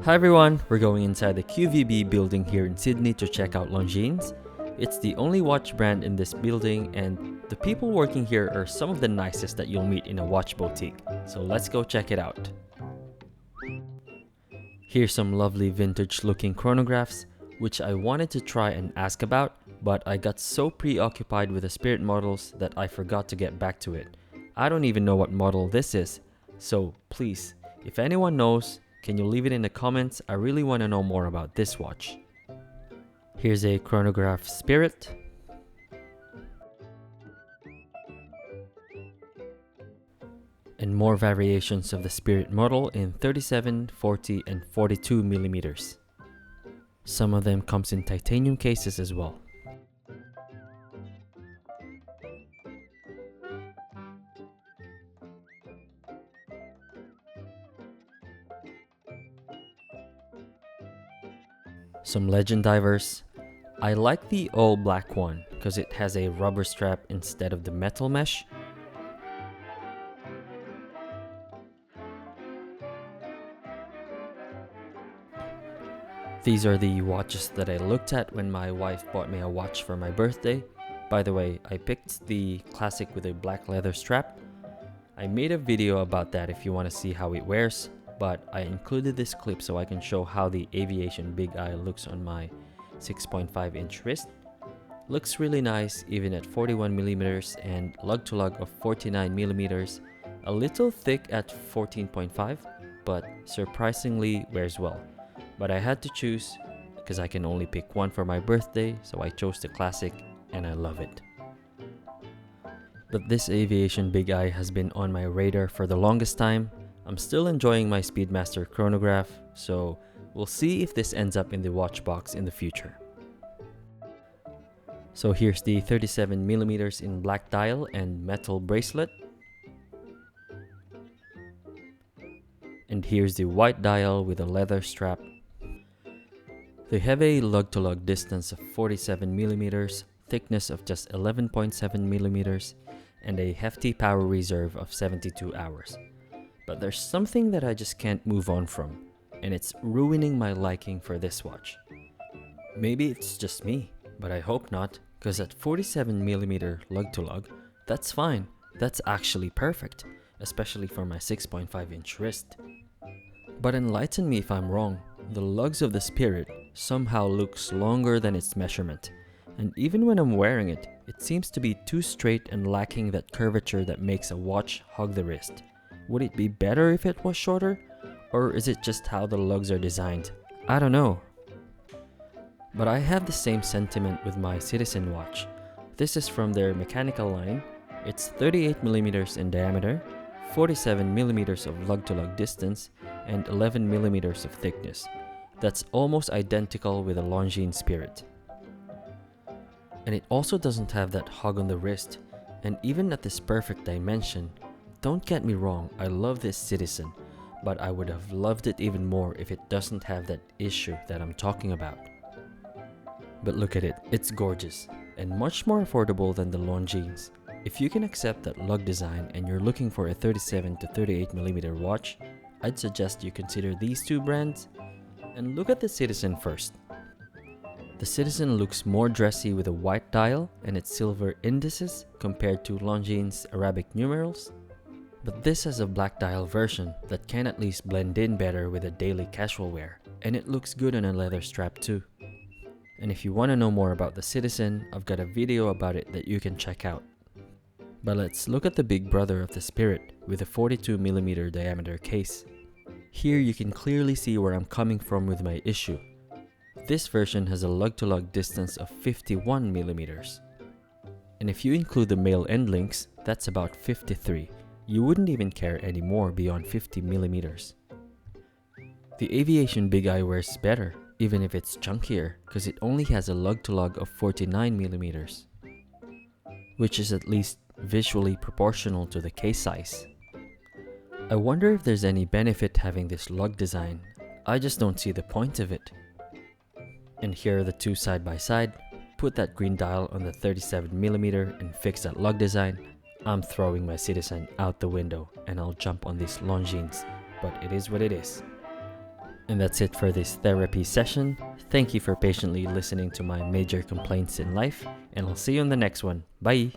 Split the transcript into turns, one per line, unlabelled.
Hi everyone, we're going inside the QVB building here in Sydney to check out Longines. It's the only watch brand in this building and the people working here are some of the nicest that you'll meet in a watch boutique. So let's go check it out. Here's some lovely vintage looking chronographs, which I wanted to try and ask about, but I got so preoccupied with the Spirit models that I forgot to get back to it. I don't even know what model this is, so please, if anyone knows, can you leave it in the comments? I really want to know more about this watch. Here's a chronograph Spirit. And more variations of the Spirit model in 37, 40, and 42 millimeters. Some of them comes in titanium cases as well. Some legend divers. I like the all black one because it has a rubber strap instead of the metal mesh. These are the watches that I looked at when my wife bought me a watch for my birthday. By the way, I picked the classic with a black leather strap. I made a video about that if you want to see how it wears, but I included this clip so I can show how the Aviation Big Eye looks on my 6.5 inch wrist. Looks really nice even at 41mm and lug to lug of 49mm, a little thick at 14.5, but surprisingly wears well. But I had to choose because I can only pick one for my birthday, so I chose the classic and I love it. But this Aviation Big Eye has been on my radar for the longest time. I'm still enjoying my Speedmaster chronograph, so we'll see if this ends up in the watch box in the future. So here's the 37mm in black dial and metal bracelet. And here's the white dial with a leather strap. They have a lug-to-lug distance of 47mm, thickness of just 11.7mm, and a hefty power reserve of 72 hours. But there's something that I just can't move on from, and it's ruining my liking for this watch. Maybe it's just me, but I hope not, because at 47mm lug-to-lug, that's fine. That's actually perfect, especially for my 6.5 inch wrist. But enlighten me if I'm wrong, the lugs of the Spirit somehow looks longer than its measurement, and even when I'm wearing it, it seems to be too straight and lacking that curvature that makes a watch hug the wrist. Would it be better if it was shorter? Or is it just how the lugs are designed? I don't know. But I have the same sentiment with my Citizen watch. This is from their mechanical line. It's 38mm in diameter, 47mm of lug-to-lug distance, and 11mm of thickness. That's almost identical with a Longines Spirit. And it also doesn't have that hug on the wrist, and even at this perfect dimension, don't get me wrong, I love this Citizen, but I would have loved it even more if it doesn't have that issue that I'm talking about. But look at it, it's gorgeous, and much more affordable than the Longines. If you can accept that lug design and you're looking for a 37 to 38mm watch, I'd suggest you consider these two brands. And look at the Citizen first. The Citizen looks more dressy with a white dial and its silver indices compared to Longines Arabic numerals. But this has a black dial version that can at least blend in better with a daily casual wear, and it looks good on a leather strap too. And if you want to know more about the Citizen, I've got a video about it that you can check out. But let's look at the big brother of the Spirit with a 42mm diameter case. Here you can clearly see where I'm coming from with my issue. This version has a lug-to-lug distance of 51mm. And if you include the male end links, that's about 53. You wouldn't even care anymore beyond 50mm. The Aviation Big Eye wears better, even if it's chunkier, because it only has a lug-to-lug of 49mm, which is at least visually proportional to the case size. I wonder if there's any benefit having this lug design. I just don't see the point of it. And here are the two side by side. Put that green dial on the 37mm and fix that lug design. I'm throwing my Citizen out the window and I'll jump on these Longines, but it is what it is. And that's it for this therapy session. Thank you for patiently listening to my major complaints in life, and I'll see you in the next one. Bye!